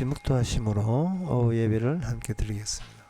같이 묵도하심으로 오후 예배를 함께 드리겠습니다.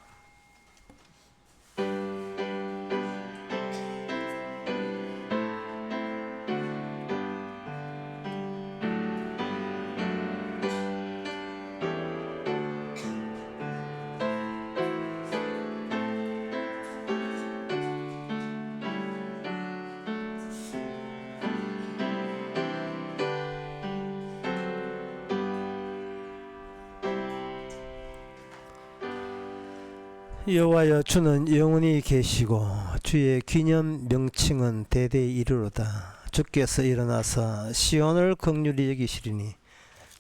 여호와여, 주는 영원히 계시고 주의 기념 명칭은 대대에 이르로다. 주께서 일어나서 시온을 긍휼히 여기시리니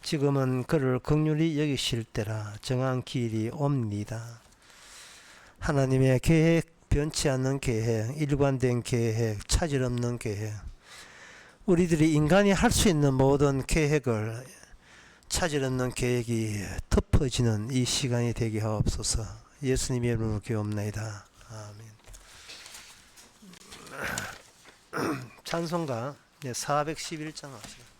지금은 그를 긍휼히 여기실 때라. 정한 기일이 옵니다. 하나님의 계획, 변치 않는 계획, 일관된 계획, 차질 없는 계획, 우리들이 인간이 할 수 있는 모든 계획을 차질 없는 계획이 덮어지는 이 시간이 되게 하옵소서. 예수님의 이름으로 기도옵나이다. 아멘. 찬송가 411장 하시죠.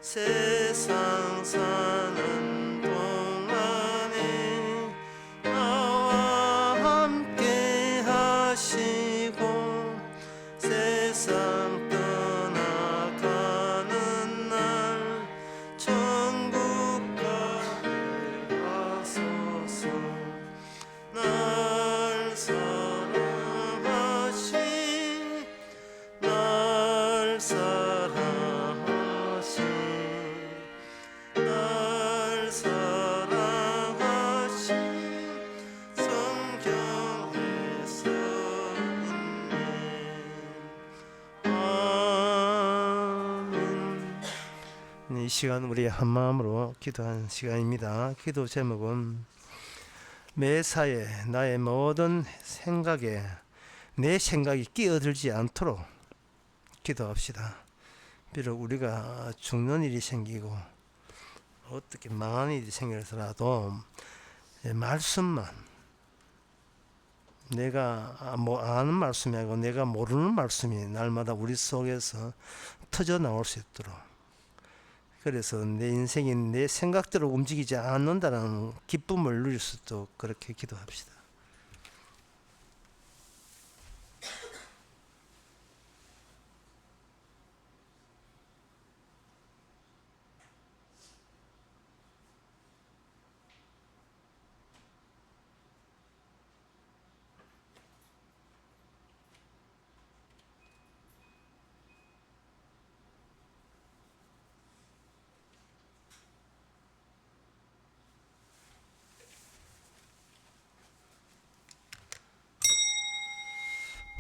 세상 사는 동안에 나와 함께 하시고 세상 떠나가는 날 천국까지 가소서. 날 사랑하시 날 사랑하시 날 사랑하시 성경에 써있네. 아멘. 이 시간 우리 한 마음으로 기도하는 시간입니다. 기도 제목은 매사에 나의 모든 생각에 내 생각이 끼어들지 않도록 기도합시다. 비록 우리가 죽는 일이 생기고 어떻게 망하는 일이 생겨서라도 말씀만, 내가 뭐 아는 말씀이 아니고 내가 모르는 말씀이 날마다 우리 속에서 터져 나올 수 있도록, 그래서 내 인생이 내 생각대로 움직이지 않는다는 기쁨을 누릴 수 있도록 그렇게 기도합시다.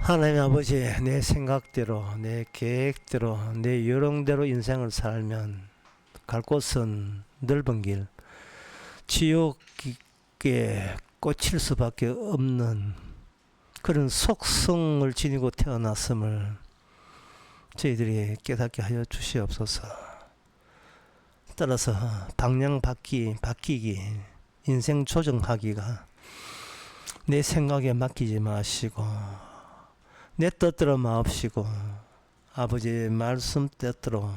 하나님 아버지, 내 생각대로, 내 계획대로, 내 요령대로 인생을 살면 갈 곳은 넓은 길, 지옥에 꽂힐 수밖에 없는 그런 속성을 지니고 태어났음을 저희들이 깨닫게 하여 주시옵소서. 따라서 방향 바뀌기, 인생 조정하기가 내 생각에 맡기지 마시고 내 뜻대로 마옵시고 아버지의 말씀 뜻대로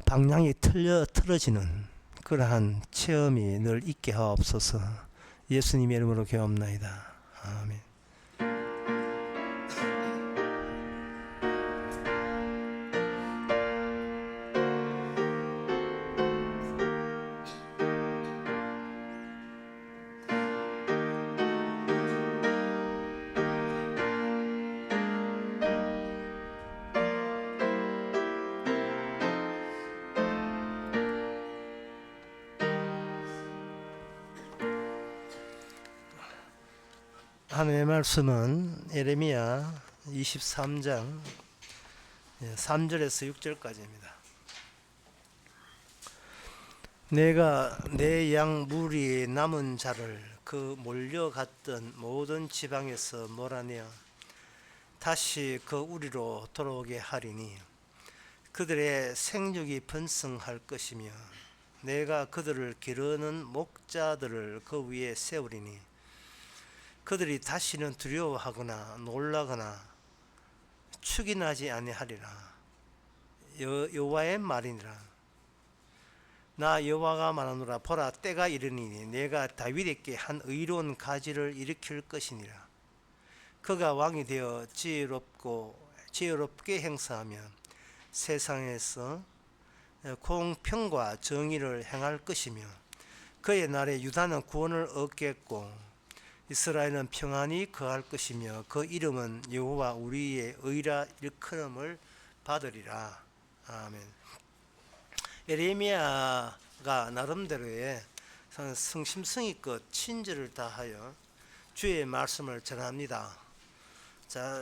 방향이 틀어지는 그러한 체험이 늘 있게 하옵소서. 예수님의 이름으로 기도합나이다. 아멘. 하나님의 말씀은 예레미야 23장 3절에서 6절까지입니다. 내가 내 양 무리 남은 자를 그 몰려갔던 모든 지방에서 몰아내어 다시 그 우리로 돌아오게 하리니 그들의 생육이 번성할 것이며 내가 그들을 기르는 목자들을 그 위에 세우리니 그들이 다시는 두려워하거나 놀라거나 축인하지 아니하리라. 여호와의 말이니라. 나 여호와가 말하노라. 보라, 때가 이르니 내가 다윗에게 한 의로운 가지를 일으킬 것이니라. 그가 왕이 되어 지혜롭게 행사하며 세상에서 공평과 정의를 행할 것이며 그의 날에 유다는 구원을 얻겠고 이스라엘은 평안히 거할 것이며 그 이름은 여호와 우리의 의라 일컬음을 받으리라. 아멘. 예레미야가 나름대로의 성심성의껏 친절을 다하여 주의 말씀을 전합니다. 자,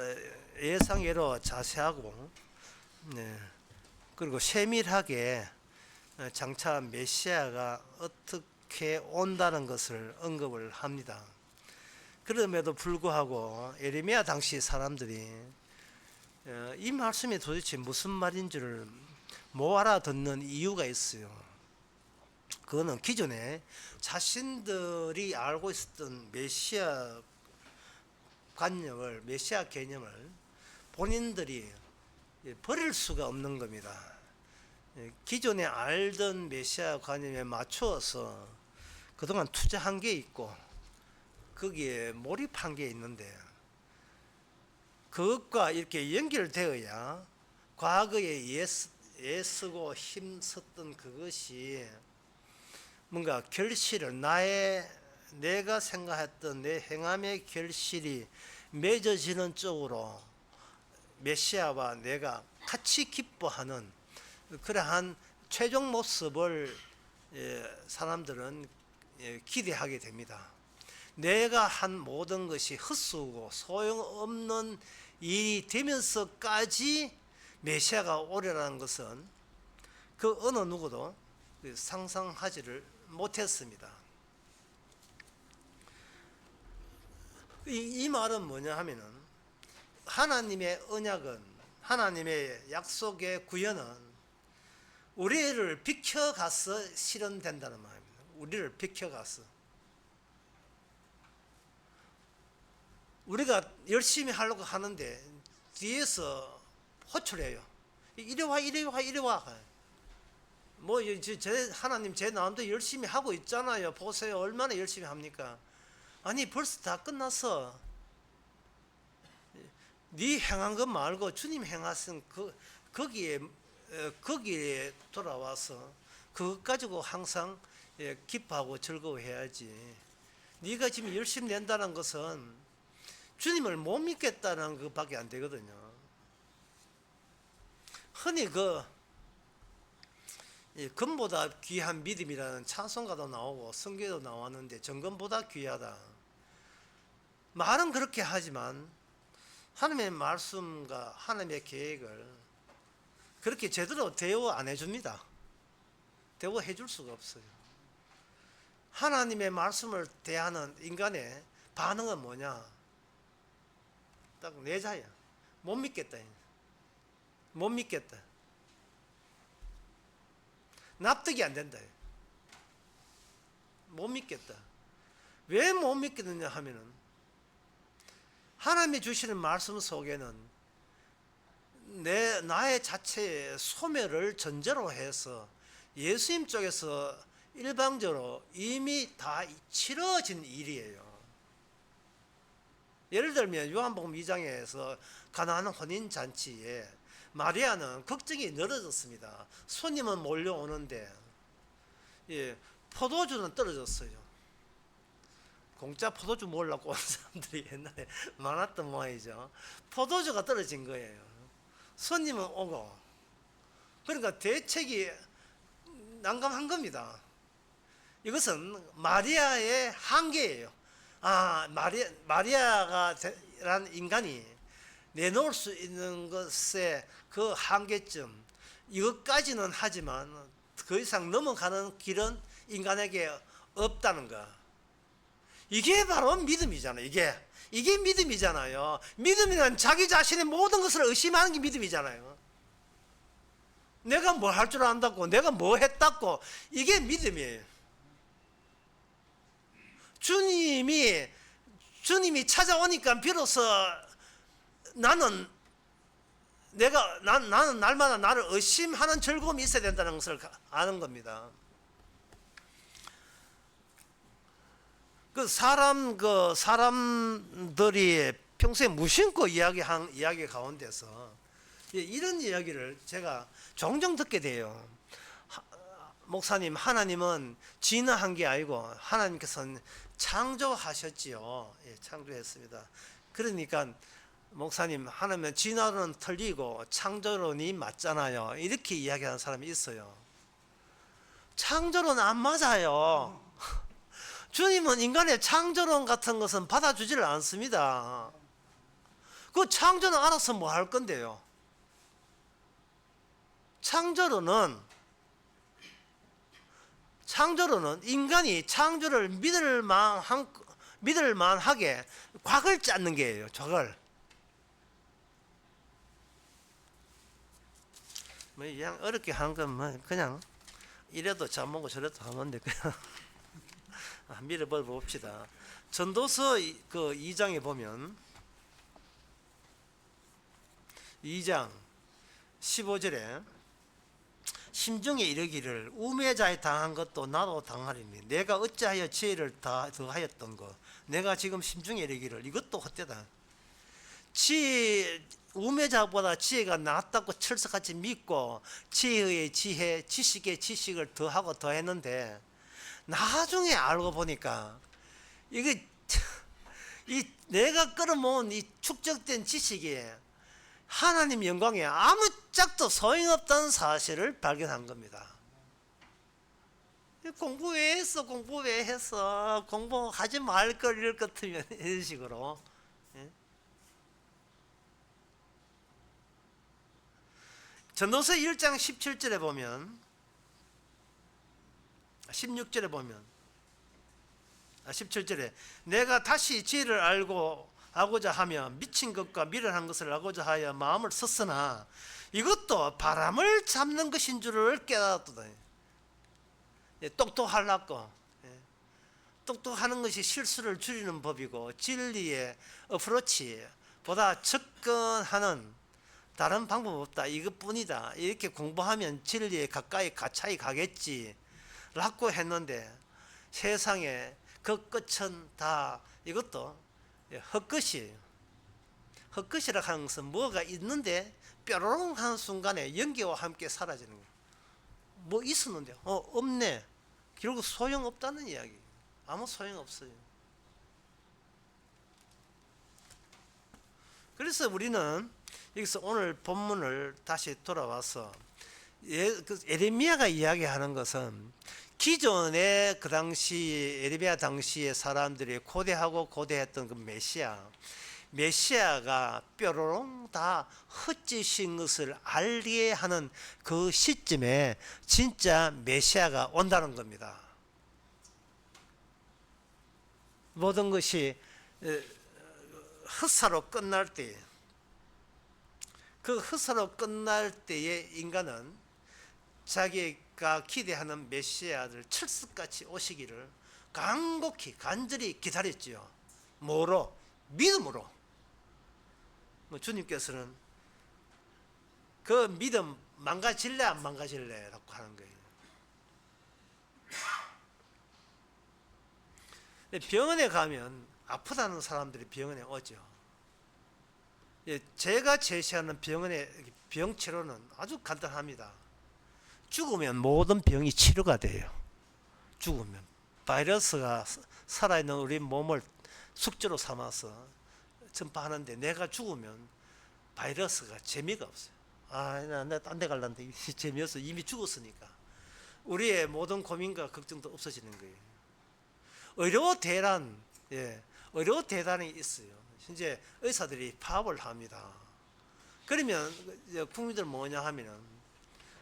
예상외로 자세하고 그리고 세밀하게 장차 메시아가 어떻게 온다는 것을 언급을 합니다. 그럼에도 불구하고 예레미야 당시 사람들이 이 말씀이 도대체 무슨 말인지를 못 알아듣는 이유가 있어요. 그거는 기존에 자신들이 알고 있었던 메시아 관념을, 메시아 개념을 본인들이 버릴 수가 없는 겁니다. 기존에 알던 메시아 관념에 맞추어서 그동안 투자한 게 있고 거기에 몰입한 게 있는데 그것과 이렇게 연결되어야 과거에 애쓰고 힘썼던 그것이 뭔가 결실을 내가 생각했던 내 행함의 결실이 맺어지는 쪽으로 메시아와 내가 같이 기뻐하는 그러한 최종 모습을 사람들은 기대하게 됩니다. 내가 한 모든 것이 헛수고 소용없는 일이 되면서까지 메시아가 오리라는 것은 그 어느 누구도 상상하지를 못했습니다. 이 말은 뭐냐 하면은 하나님의 언약은, 하나님의 약속의 구현은 우리를 비켜가서 실현된다는 말입니다. 우리를 비켜가서 우리가 열심히 하려고 하는데 뒤에서 호출해요. 이리 와, 이리 와, 이리 와. 뭐 하나님 제 마음대로 열심히 하고 있잖아요. 보세요, 얼마나 열심히 합니까? 아니 벌써 다 끝났어. 네 행한 것 말고 주님 행하신 거기에 돌아와서 그것 가지고 항상 기뻐하고 즐거워해야지. 네가 지금 열심히 낸다는 것은 주님을 못 믿겠다는 것밖에 안 되거든요. 흔히 금보다 귀한 믿음이라는 찬송가도 나오고 성경에도 나왔는데 정금보다 귀하다. 말은 그렇게 하지만 하나님의 말씀과 하나님의 계획을 그렇게 제대로 대우 안 해줍니다. 대우해 줄 수가 없어요. 하나님의 말씀을 대하는 인간의 반응은 뭐냐? 딱 내자야. 못 믿겠다. 못 믿겠다. 납득이 안 된다. 못 믿겠다. 왜 못 믿겠느냐 하면은 하나님이 주시는 말씀 속에는 나의 자체의 소멸을 전제로 해서 예수님 쪽에서 일방적으로 이미 다 치러진 일이에요. 예를 들면 요한복음 2장에서 가나안 혼인 잔치에 마리아는 걱정이 늘어졌습니다. 손님은 몰려오는데 포도주는 떨어졌어요. 공짜 포도주 먹으려고 온 사람들이 옛날에 많았던 모양이죠. 포도주가 떨어진 거예요. 손님은 오고. 그러니까 대책이 난감한 겁니다. 이것은 마리아의 한계예요. 마리아가 란 인간이 내놓을 수 있는 것의 그 한계점, 이것까지는 하지만 그 이상 넘어가는 길은 인간에게 없다는 거. 이게 바로 믿음이잖아요. 이게 믿음이잖아요. 믿음이란 자기 자신의 모든 것을 의심하는 게 믿음이잖아요. 내가 뭘 할 줄 안다고, 내가 뭐 했다고, 이게 믿음이에요. 주님이 찾아오니까 비로소 나는 날마다 나를 의심하는 즐거움이 있어야 된다는 것을 아는 겁니다. 사람들이 평소에 무심코 이야기한 이야기 가운데서 이런 이야기를 제가 종종 듣게 돼요. 목사님, 하나님은 진화한 게 아니고 하나님께서는 창조하셨지요. 창조했습니다. 그러니까 목사님, 하나님은 진화론은 틀리고 창조론이 맞잖아요. 이렇게 이야기하는 사람이 있어요. 창조론 안 맞아요. 주님은 인간의 창조론 같은 것은 받아주지를 않습니다. 그 창조는 알아서 뭐 할 건데요. 창조론은 인간이 창조를 믿을 만하게 곽을 짰는 게예요. 곽을. 뭐 그냥 어렵게 한 건 뭐 그냥 이래도 잡먹고 저래도 하면 돼. 그냥 밀어버 봅시다. 전도서 그 2장에 보면 2장 15절에 심중에 이르기를 우매자에 당한 것도 나도 당하리니 내가 어찌하여 지혜를 더하였던 것 내가 지금 심중에 이르기를 이것도 헛되다. 우매자보다 지혜가 낫다고 철석같이 믿고 지혜의 지혜, 지식의 지식을 더하고 더했는데 나중에 알고 보니까 이게 내가 끌어모은 이 축적된 지식이 하나님 영광에 아무짝도 소용없다는 사실을 발견한 겁니다. 공부 왜 했어? 공부하지 말 걸 이럴 것 같으면 이런 식으로. 전도서 1장 17절에 보면 16절에 보면 17절에 내가 다시 지혜를 알고자 하며 미친 것과 미련한 것을 알고자 하여 마음을 썼으나 이것도 바람을 잡는 것인 줄을 깨달았도다. 똑똑하려고 똑똑하는 것이 실수를 줄이는 법이고 진리의 어프로치보다 접근하는 다른 방법 없다. 이것뿐이다. 이렇게 공부하면 진리에 가차이 가겠지 라고 했는데 세상에 그 끝은 다 이것도 헛것이에요. 헛것이라 하는 것은 뭐가 있는데 뾰로롱 하는 순간에 연기와 함께 사라지는 거예요. 뭐 있었는데 없네. 결국 소용없다는 이야기. 아무 소용없어요. 그래서 우리는 여기서 오늘 본문을 다시 돌아와서 에레미야가 이야기하는 것은 기존의 그 당시 에레미야 당시의 사람들이 고대했던 그 메시아 메시아가 뾰로롱 다 흩지신 것을 알게 하는 그 시점에 진짜 메시아가 온다는 겁니다. 모든 것이 흑사로 끝날 때, 그 흑사로 끝날 때에 인간은 자기가 기대하는 메시아를 철석같이 오시기를 간곡히 간절히 기다렸지요. 뭐로? 믿음으로. 주님께서는 그 믿음 망가질래 안 망가질래 라고 하는 거예요. 병원에 가면 아프다는 사람들이 병원에 오죠. 제가 제시하는 병원의 병치료는 아주 간단합니다. 죽으면 모든 병이 치료가 돼요. 죽으면 바이러스가 살아있는 우리 몸을 숙제로 삼아서 전파하는데, 내가 죽으면 바이러스가 재미가 없어요. 나 딴 데 갈란데 재미없어. 이미 죽었으니까. 우리의 모든 고민과 걱정도 없어지는 거예요. 의료 대란, 의료 대란이 있어요. 현재 의사들이 파업을 합니다. 그러면 국민들 뭐냐 하면은,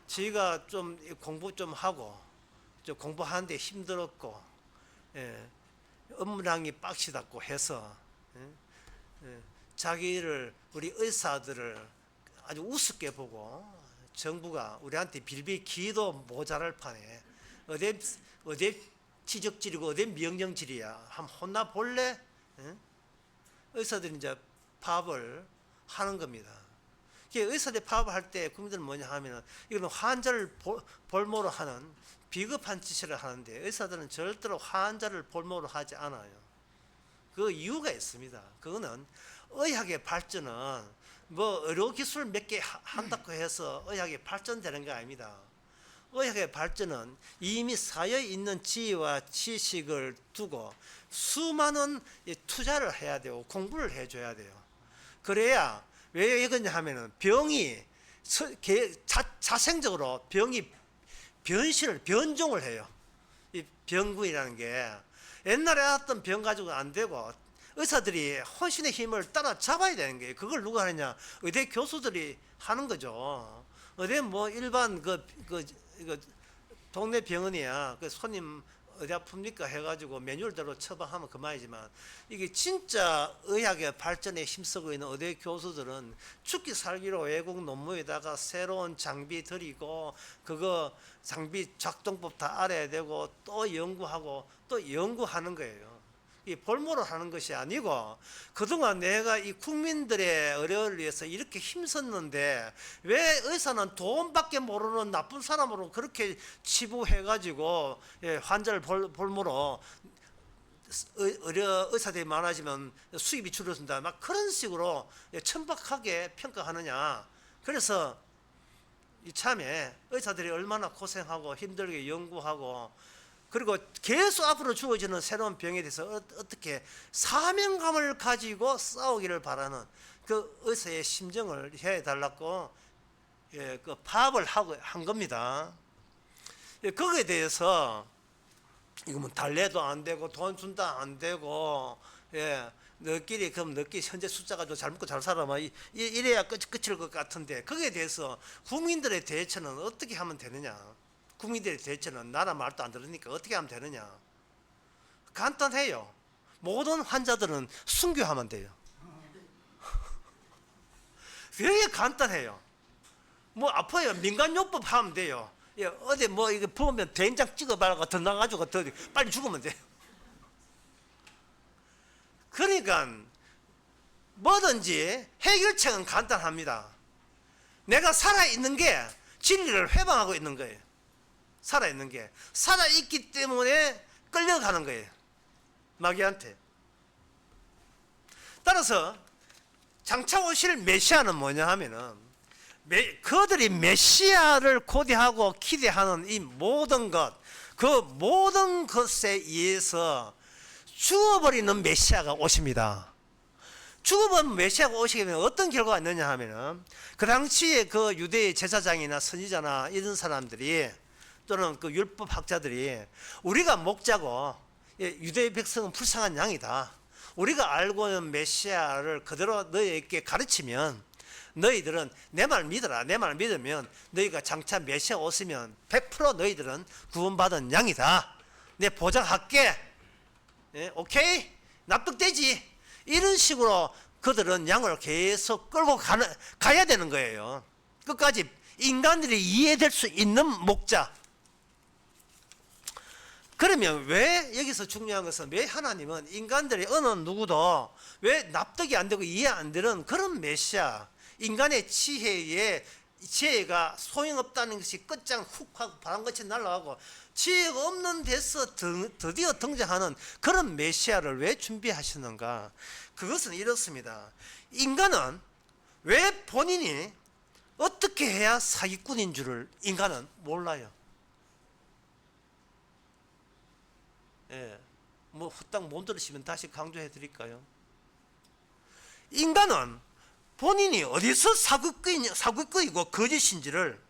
저희가 좀 공부 좀 하고, 좀 공부하는데 힘들었고, 업무량이 빡시다고 해서, 자기를, 우리 의사들을 아주 우습게 보고 정부가 우리한테 빌빌 기도 모자랄 판에 어디 지적질이고 어디 명령질이야. 한번 혼나 볼래? 의사들이 이제 파업을 하는 겁니다. 의사들이 파업을 할 때 국민들은 뭐냐 하면은, 이거는 환자를 볼모로 하는 비겁한 짓을 하는데, 의사들은 절대로 환자를 볼모로 하지 않아요. 그 이유가 있습니다. 그거는 의학의 발전은 뭐 의료 기술 몇 개 한다고 해서 의학이 발전되는 게 아닙니다. 의학의 발전은 이미 쌓여 있는 지혜와 지식을 두고 수많은 투자를 해야 되고 공부를 해줘야 돼요. 그래야, 왜 이거냐 하면은, 병이 자생적으로 병이 변종을 해요. 이 병구이라는 게 옛날에 왔던 병 가지고 안 되고, 의사들이 혼신의 힘을 따라잡아야 되는 거예요. 그걸 누가 하느냐? 의대 교수들이 하는 거죠. 의대 뭐 일반 이거 동네 병원이야. 그 손님 어디 아픕니까 해가지고 매뉴얼대로 처방하면 그만이지만, 이게 진짜 의학의 발전에 힘쓰고 있는 의대 교수들은 죽기 살기로 외국 논문에다가 새로운 장비 들이고, 그거 장비 작동법 다 알아야 되고, 또 연구하고 또 연구하는 거예요. 이 볼모로 하는 것이 아니고, 그동안 내가 이 국민들의 의료를 위해서 이렇게 힘썼는데 왜 의사는 돈밖에 모르는 나쁜 사람으로 그렇게 치부해가지고 환자를 볼모로, 의사들이 많아지면 수입이 줄어든다, 막 그런 식으로 천박하게 평가하느냐. 그래서 이참에 의사들이 얼마나 고생하고 힘들게 연구하고, 그리고 계속 앞으로 주어지는 새로운 병에 대해서 어떻게 사명감을 가지고 싸우기를 바라는 그 의사의 심정을 해달라고 그 파업을 한 겁니다. 거기에 대해서 이거 뭐 달래도 안 되고 돈 준다 안 되고, 너끼리 그럼 너끼리 현재 숫자 가지고 잘 먹고 잘 살아, 이래야 끝일 것 같은데, 거기에 대해서 국민들의 대처는 어떻게 하면 되느냐? 국민들의 대처는 나라 말도 안 들으니까 어떻게 하면 되느냐? 간단해요. 모든 환자들은 순교하면 돼요. 되게 간단해요. 뭐 아파요, 민간요법 하면 돼요. 어디 뭐 이거 보면 된장 찍어봐라 던나가지고 더 빨리 죽으면 돼요. 그러니까 뭐든지 해결책은 간단합니다. 내가 살아있는 게 진리를 회방하고 있는 거예요. 살아있는 게, 살아있기 때문에 끌려가는 거예요, 마귀한테. 따라서 장차 오실 메시아는 뭐냐 하면은, 그들이 메시아를 고대하고 기대하는 이 모든 것, 그 모든 것에 의해서 죽어버리는 메시아가 오십니다. 죽어버린 메시아가 오시게 되면 어떤 결과가 있느냐 하면은, 그 당시에 그 유대의 제사장이나 선지자나 이런 사람들이, 또는 그 율법학자들이, 우리가 목자고 유대의 백성은 불쌍한 양이다, 우리가 알고 있는 메시아를 그대로 너희에게 가르치면 너희들은 내 말 믿어라. 내 말 믿으면 너희가 장차 메시아 오시면 100% 너희들은 구원받은 양이다. 내 보장할게. 예, 오케이? 납득되지? 이런 식으로 그들은 양을 계속 끌고 가야 되는 거예요. 끝까지 인간들이 이해될 수 있는 목자. 그러면 왜 여기서 중요한 것은 왜 하나님은 인간들이 어느 누구도 왜 납득이 안 되고 이해 안 되는 그런 메시아, 인간의 지혜가 소용없다는 것이 끝장 훅 하고 바람같이 날아가고 지혜가 없는 데서 드디어 등장하는 그런 메시아를 왜 준비하시는가? 그것은 이렇습니다. 인간은 왜 본인이 어떻게 해야 사기꾼인 줄을 인간은 몰라요. 예, 뭐 후딱 못 들으시면 다시 강조해 드릴까요? 인간은 본인이 어디서 사기꾼이고 거짓인지를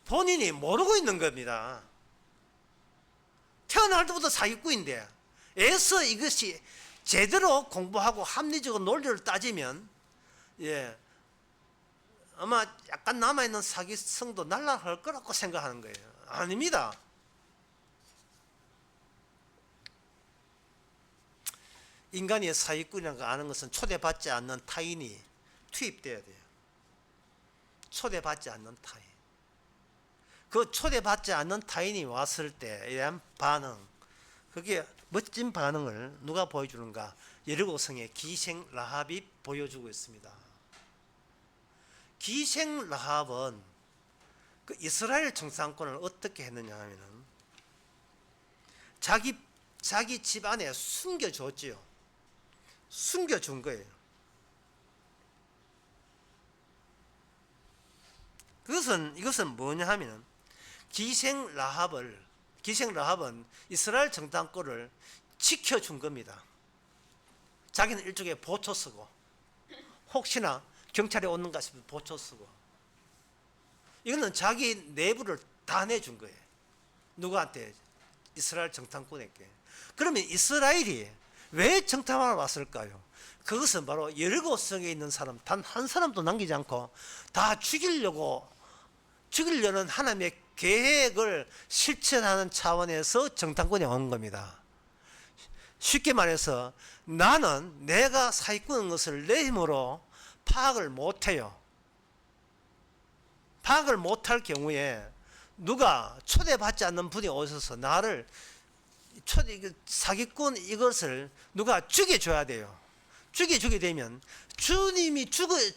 본인이 모르고 있는 겁니다. 태어날 때부터 사기꾼인데 애써 이것이 제대로 공부하고 합리적으로 논리를 따지면 아마 약간 남아있는 사기성도 날아갈 거라고 생각하는 거예요. 아닙니다. 인간이 사기꾼이라는 거 아는 것은 초대받지 않는 타인이 투입돼야 돼요. 초대받지 않는 타인. 그 초대받지 않는 타인이 왔을 때에 대한 반응, 그게 멋진 반응을 누가 보여주는가? 여리고성의 기생 라합이 보여주고 있습니다. 기생 라합은 그 이스라엘 정상권을 어떻게 했느냐 하면은 자기 집안에 숨겨줬지요. 숨겨준 거예요. 이것은 뭐냐 하면은 기생 라합은 이스라엘 정당권을 지켜준 겁니다. 자기는 일종의 보초 쓰고 혹시나 경찰에 오는가 싶으면 보초 쓰고 이거는 자기 내부를 다 내준 거예요. 누구한테? 이스라엘 정탐꾼에게. 그러면 이스라엘이 왜 정탐하러 왔을까요? 그것은 바로 여리고성에 있는 사람 단 한 사람도 남기지 않고 다 죽이려는 하나님의 계획을 실천하는 차원에서 정탐꾼에 온 겁니다. 쉽게 말해서 나는 내가 사기꾼인 것을 내 힘으로 파악을 못해요. 파악을 못할 경우에 누가 초대받지 않는 분이 오셔서 나를 사기꾼 이것을 누가 죽여줘야 돼요. 죽여주게 되면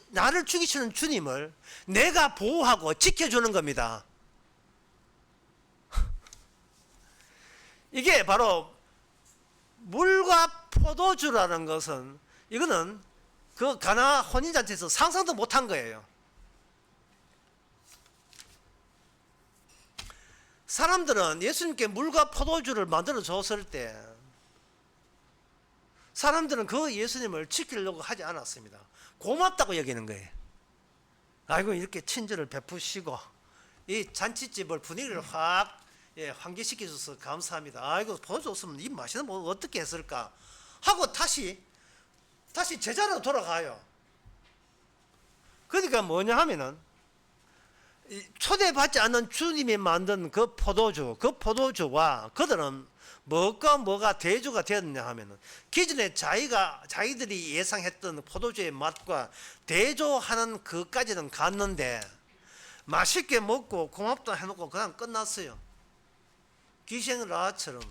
나를 죽이시는 주님을 내가 보호하고 지켜주는 겁니다. 이게 바로 물과 포도주라는 것은 이거는 그 가나 혼인잔치에서 상상도 못한 거예요. 사람들은 예수님께 물과 포도주를 만들어 줬을 때 사람들은 그 예수님을 지키려고 하지 않았습니다. 고맙다고 여기는 거예요. 아이고 이렇게 친절을 베푸시고 이 잔치집을 분위기를 확 환기시켜줘서 감사합니다. 아이고 포도주 없으면 이 맛있는 뭐 어떻게 했을까 하고 다시 제자리로 돌아가요. 그러니까 뭐냐 하면은 초대받지 않는 주님이 만든 그 포도주와 그들은 뭐가 대조가 되었냐 하면은 기존에 자기들이 예상했던 포도주의 맛과 대조하는 그까지는 갔는데 맛있게 먹고 고맙다 해놓고 그냥 끝났어요. 기생 라합처럼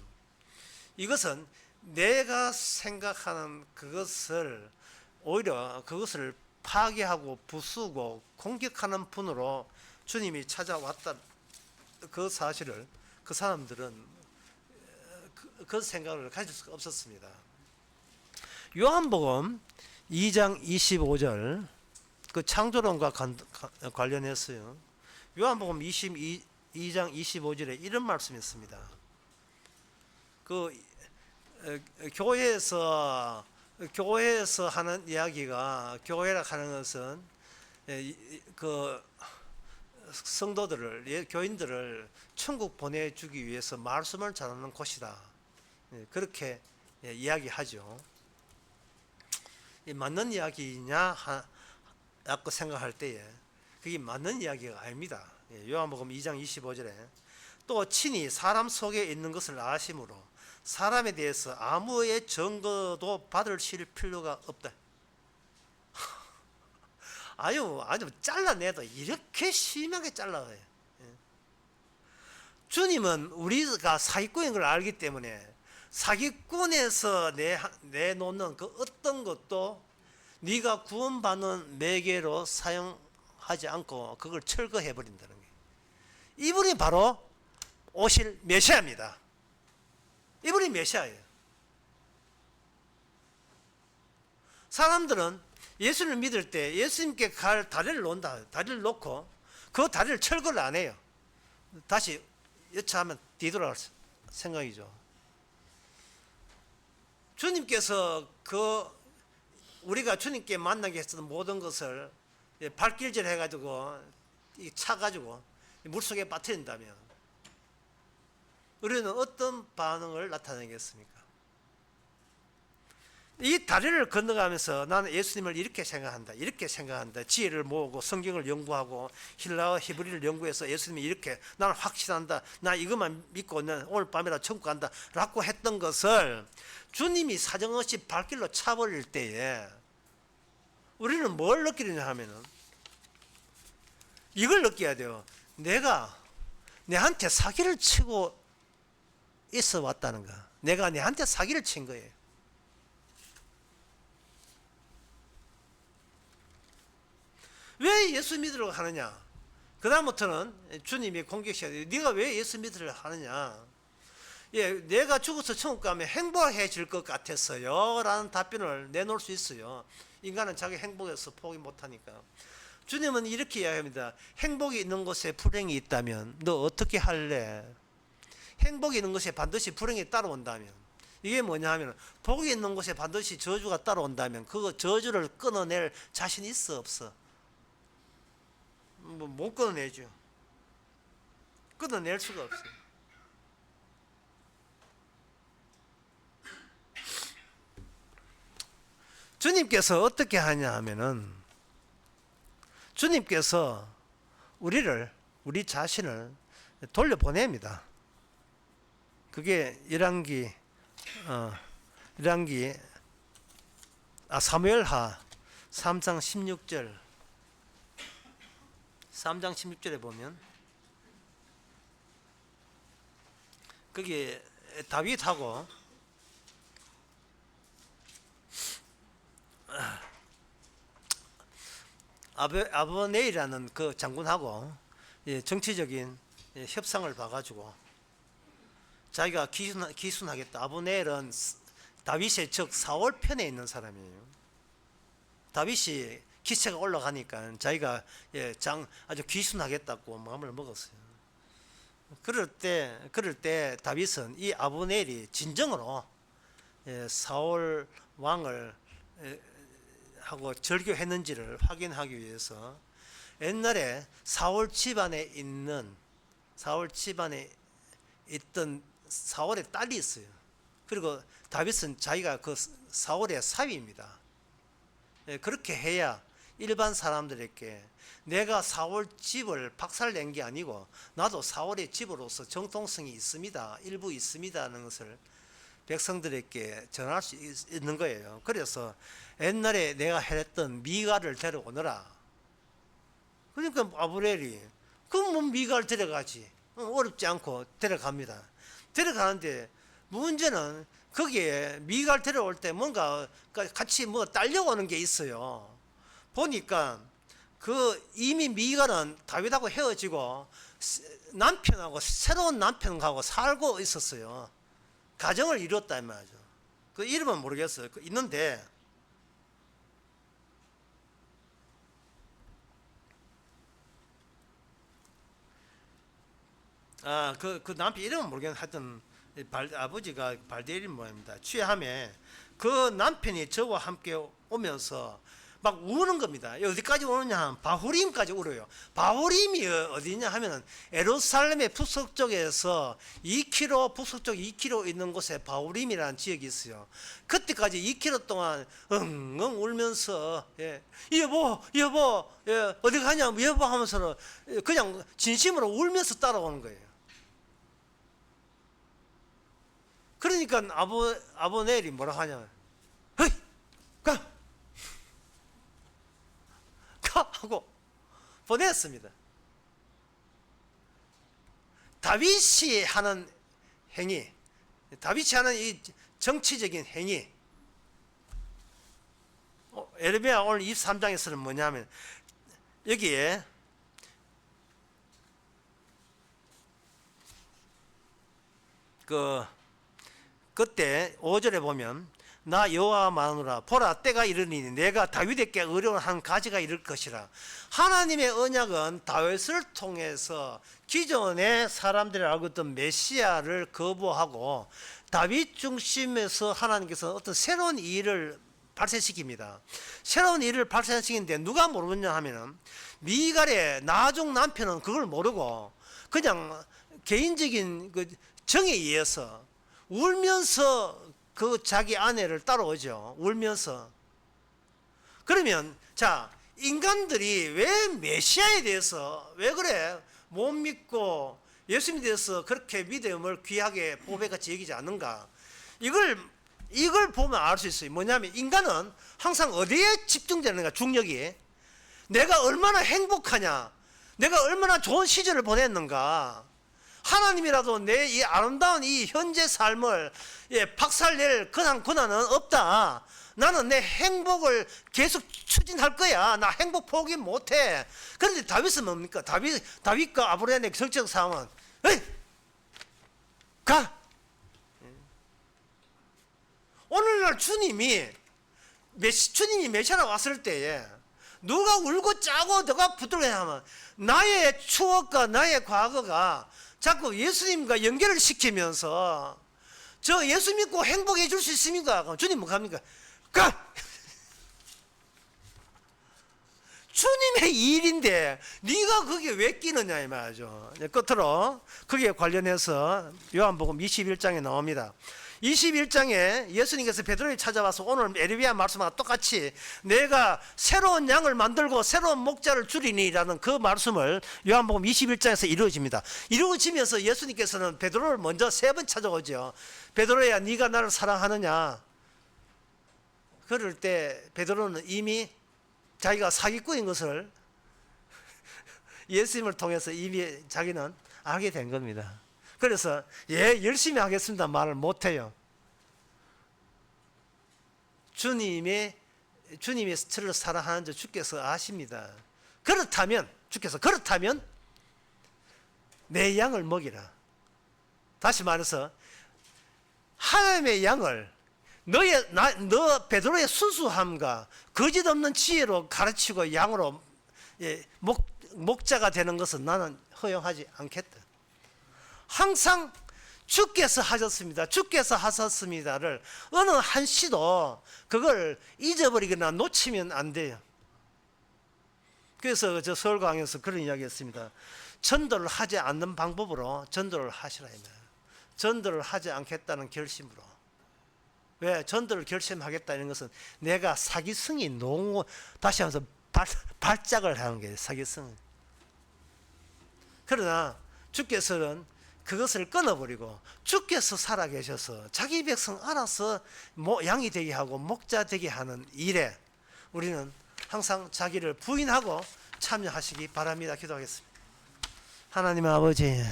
이것은 내가 생각하는 그것을 오히려 그것을 파괴하고 부수고 공격하는 분으로 주님이 찾아왔다. 그 사실을 그 사람들은 그 생각을 가질 수가 없었습니다. 요한복음 2장 25절 그 창조론과 관련해서요. 요한복음 2장 25절에 이런 말씀이 있습니다. 그 교회에서 하는 이야기가 교회라 하는 것은 그 성도들을 교인들을 천국 보내주기 위해서 말씀을 전하는 곳이다. 그렇게 이야기하죠. 이 맞는 이야기냐 라고 생각할 때에 그게 맞는 이야기가 아닙니다. 요한복음 2장 25절에 또 친히 사람 속에 있는 것을 아심으로 사람에 대해서 아무의 증거도 받으실 필요가 없다. 아주 잘라내도 이렇게 심하게 잘라요. 주님은 우리가 사기꾼인 걸 알기 때문에 사기꾼에서 내놓는 그 어떤 것도 네가 구원받는 매개로 사용하지 않고 그걸 철거해 버린다는 거예요. 이분이 바로 오실 메시아입니다. 이분이 메시아예요. 사람들은 예수를 믿을 때 예수님께 갈 다리를 놓는다. 다리를 놓고 그 다리를 철거를 안 해요. 다시 여차하면 뒤돌아갈 생각이죠. 주님께서 우리가 주님께 만나게 했던 모든 것을 발길질 해가지고 차가지고 물속에 빠뜨린다면 우리는 어떤 반응을 나타내겠습니까? 이 다리를 건너가면서 나는 예수님을 이렇게 생각한다. 지혜를 모으고 성경을 연구하고 힐라어 히브리를 연구해서 예수님이 이렇게 나는 확신한다. 나 이것만 믿고 오늘 밤이라 천국 간다. 라고 했던 것을 주님이 사정없이 발길로 차버릴 때에 우리는 뭘 느끼느냐 하면은 이걸 느껴야 돼요. 내가 내한테 사기를 치고 있어 왔다는 거. 내가 내한테 사기를 친 거예요. 왜 예수 믿으려고 하느냐? 그 다음부터는 주님이 공격해야 돼요. 네가 왜 예수 믿으려고 하느냐? 내가 죽어서 천국 가면 행복해질 것 같았어요 라는 답변을 내놓을 수 있어요. 인간은 자기 행복에서 포기 못하니까. 주님은 이렇게 이야기합니다. 행복이 있는 곳에 불행이 있다면 너 어떻게 할래? 행복이 있는 곳에 반드시 불행이 따라온다면 이게 뭐냐 하면 복이 있는 곳에 반드시 저주가 따라온다면 그 저주를 끊어낼 자신 있어 없어? 못 끊어내죠. 끊어낼 수가 없어요. 주님께서 어떻게 하냐 하면은 주님께서 우리 자신을 돌려보냅니다. 그게 사무엘하 3장 16절에 보면 거기에 다윗하고 아브네이라는 그 장군하고 정치적인 협상을 봐가지고 자기가 기순하겠다. 아브넬은 다윗의 적 사울 편에 있는 사람이에요. 다윗이 기세가 올라가니까 자기가 아주 기순하겠다고 마음을 먹었어요. 그럴 때 다윗은 이 아브넬이 진정으로 사울 왕을 하고 절교했는지를 확인하기 위해서 옛날에 사울 집안에 있던 사울의 딸이 있어요. 그리고 다윗은 자기가 그 사울의 사위입니다. 그렇게 해야 일반 사람들에게 내가 사울 집을 박살낸 게 아니고 나도 사울의 집으로서 정통성이 있습니다. 일부 있습니다 하는 것을 백성들에게 전할 수 있는 거예요. 그래서 옛날에 내가 했던 미갈을 데려오너라. 그러니까 아브넬이 그럼 뭐 미갈 데려가지. 어렵지 않고 데려갑니다. 데려가는데 문제는 거기에 미갈 데려올 때 뭔가 같이 뭐 딸려오는 게 있어요. 보니까 이미 미갈은 다윗하고 헤어지고 남편하고 새로운 남편하고 살고 있었어요. 가정을 이뤘다 이 말이죠. 그 이름은 모르겠어요. 있는데 그 남편 이름은 모르겠는데 하여튼 아버지가 발디엘인 모양입니다. 취함에 그 남편이 저와 함께 오면서 막 우는 겁니다. 어디까지 우느냐 하면 바후림까지 울어요. 바후림이 어디냐 하면은 예루살렘의 북서쪽에서 2km, 북서쪽 2km 있는 곳에 바후림이라는 지역이 있어요. 그때까지 2km 동안 엉엉 울면서 예, 여보 예, 어디 가냐 여보 하면서 그냥 진심으로 울면서 따라오는 거예요. 그러니까 아버넬이 뭐라 하냐, 헤이 가 하고 보냈습니다. 다윗이 하는 행위, 다윗이 하는 이 정치적인 행위, 에르미야 오늘 23장에서는 뭐냐면 여기에 그때 5절에 보면 나 여호와 마누라 보라 때가 이르니 내가 다윗에게 의로운 한 가지가 이를 것이라. 하나님의 언약은 다윗을 통해서 기존의 사람들이 알고 있던 메시아를 거부하고 다윗 중심에서 하나님께서 어떤 새로운 일을 발생시킵니다. 새로운 일을 발생시키는데 누가 모르느냐 하면은 미갈의 나중 남편은 그걸 모르고 그냥 개인적인 그 정에 의해서 울면서 그 자기 아내를 따라오죠. 울면서. 그러면 자, 인간들이 왜 메시아에 대해서 왜 그래 못 믿고 예수님에 대해서 그렇게 믿음을 귀하게 보배같이 여기지 않는가? 이걸 보면 알 수 있어요. 뭐냐면 인간은 항상 어디에 집중되는가? 중력이. 내가 얼마나 행복하냐? 내가 얼마나 좋은 시절을 보냈는가? 하나님이라도 내 이 아름다운 이 현재 삶을 박살낼 권한은 없다. 나는 내 행복을 계속 추진할 거야. 나 행복 포기 못해. 그런데 다윗은 뭡니까? 다윗과 아브라함의 정치적 상황은 에이, 가. 오늘날 주님이 메시아로 왔을 때에 누가 울고 짜고 너가 붙들어야 하면 나의 추억과 나의 과거가 자꾸 예수님과 연결을 시키면서 저 예수 믿고 행복해 줄 수 있습니까? 그럼 주님 뭐 갑니까? 가! 주님의 일인데 네가 거기에 왜 끼느냐 이 말이죠. 끝으로 거기에 관련해서 요한복음 21장에 나옵니다. 21장에 예수님께서 베드로를 찾아와서 오늘 에르미야 말씀과 똑같이 내가 새로운 양을 만들고 새로운 목자를 줄이니라는 그 말씀을 요한복음 21장에서 이루어집니다. 이루어지면서 예수님께서는 베드로를 먼저 3번 찾아오죠. 베드로야 네가 나를 사랑하느냐? 그럴 때 베드로는 이미 자기가 사기꾼인 것을 예수님을 통해서 이미 자기는 알게 된 겁니다. 그래서 예 열심히 하겠습니다 말을 못해요. 주님이 저를 사랑하는 줄 주께서 아십니다. 주께서 그렇다면 내 양을 먹이라. 다시 말해서 하나님의 양을 너 베드로의 순수함과 거짓 없는 지혜로 가르치고 양으로 목자가 되는 것은 나는 허용하지 않겠다. 항상 주께서 하셨습니다. 주께서 하셨습니다를 어느 한시도 그걸 잊어버리거나 놓치면 안 돼요. 그래서 저 서울강에서 그런 이야기 했습니다. 전도를 하지 않는 방법으로 전도를 하시라. 전도를 하지 않겠다는 결심으로. 왜? 전도를 결심하겠다는 것은 내가 사기성이 다시 하면서 발작을 하는 거예요. 사기성은. 그러나 주께서는 그것을 끊어버리고 주께서 살아계셔서 자기 백성 알아서 양이 되게 하고 목자 되게 하는 일에 우리는 항상 자기를 부인하고 참여하시기 바랍니다. 기도하겠습니다. 하나님 아버지,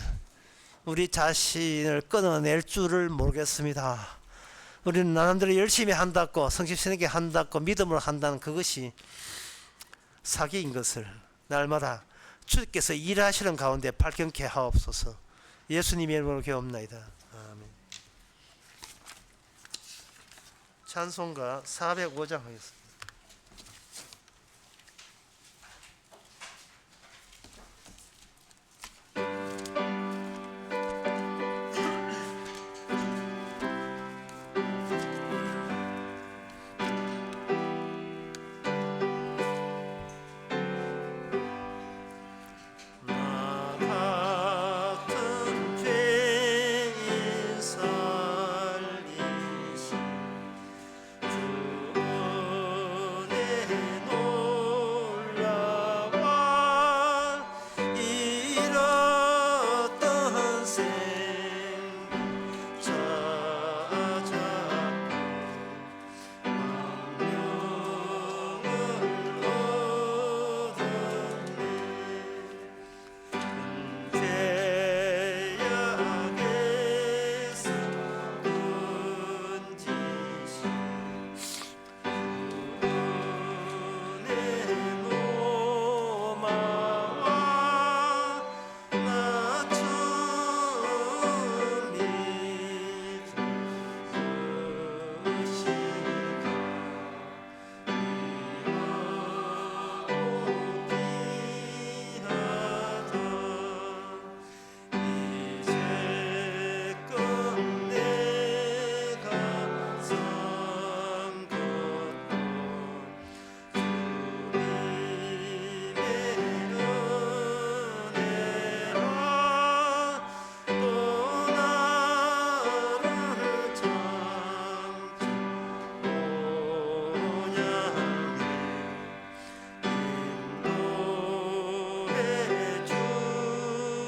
우리 자신을 끊어낼 줄을 모르겠습니다. 우리는 나름대로 열심히 한다고 성실스럽게 한다고 믿음으로 한다는 그것이 사기인 것을 날마다 주께서 일하시는 가운데 발견케 하옵소서. 예수님의 이름으로 기도합나이다. 아멘. 찬송가 405장 하겠습니다. 같은 죄인 살리시 주 은혜 놀라와 잃었던 생명 찾았고 죄악에서 건지시 은혜 노마와 나 처음 믿은 그 시간 이제껏 내가 삼갔던 주님의 은혜라 또 나를 참지 온양해 인도해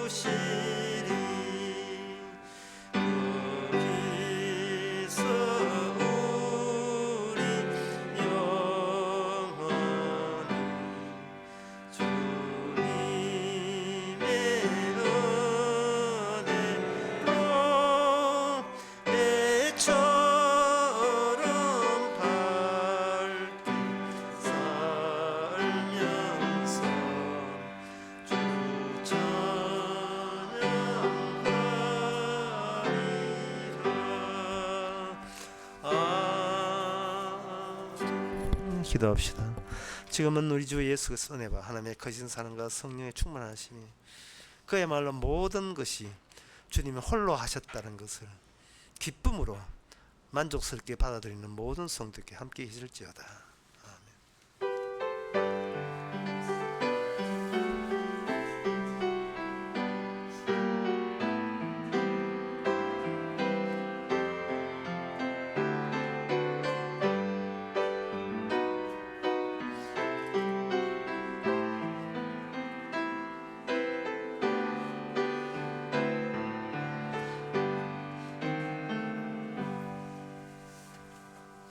주시리 거기서 우리 영원히 주님의 은혜로 해처럼 밝게 살면서 주 찬양하리라. 기도합시다. 지금은 우리 주 예수 그리스도의 은혜와 하나님의 거신 사랑과 성령의 충만하심이 그야말로 모든 것이 주님이 홀로 하셨다는 것을 기쁨으로 만족스럽게 받아들이는 모든 성도께 함께 계실지어다.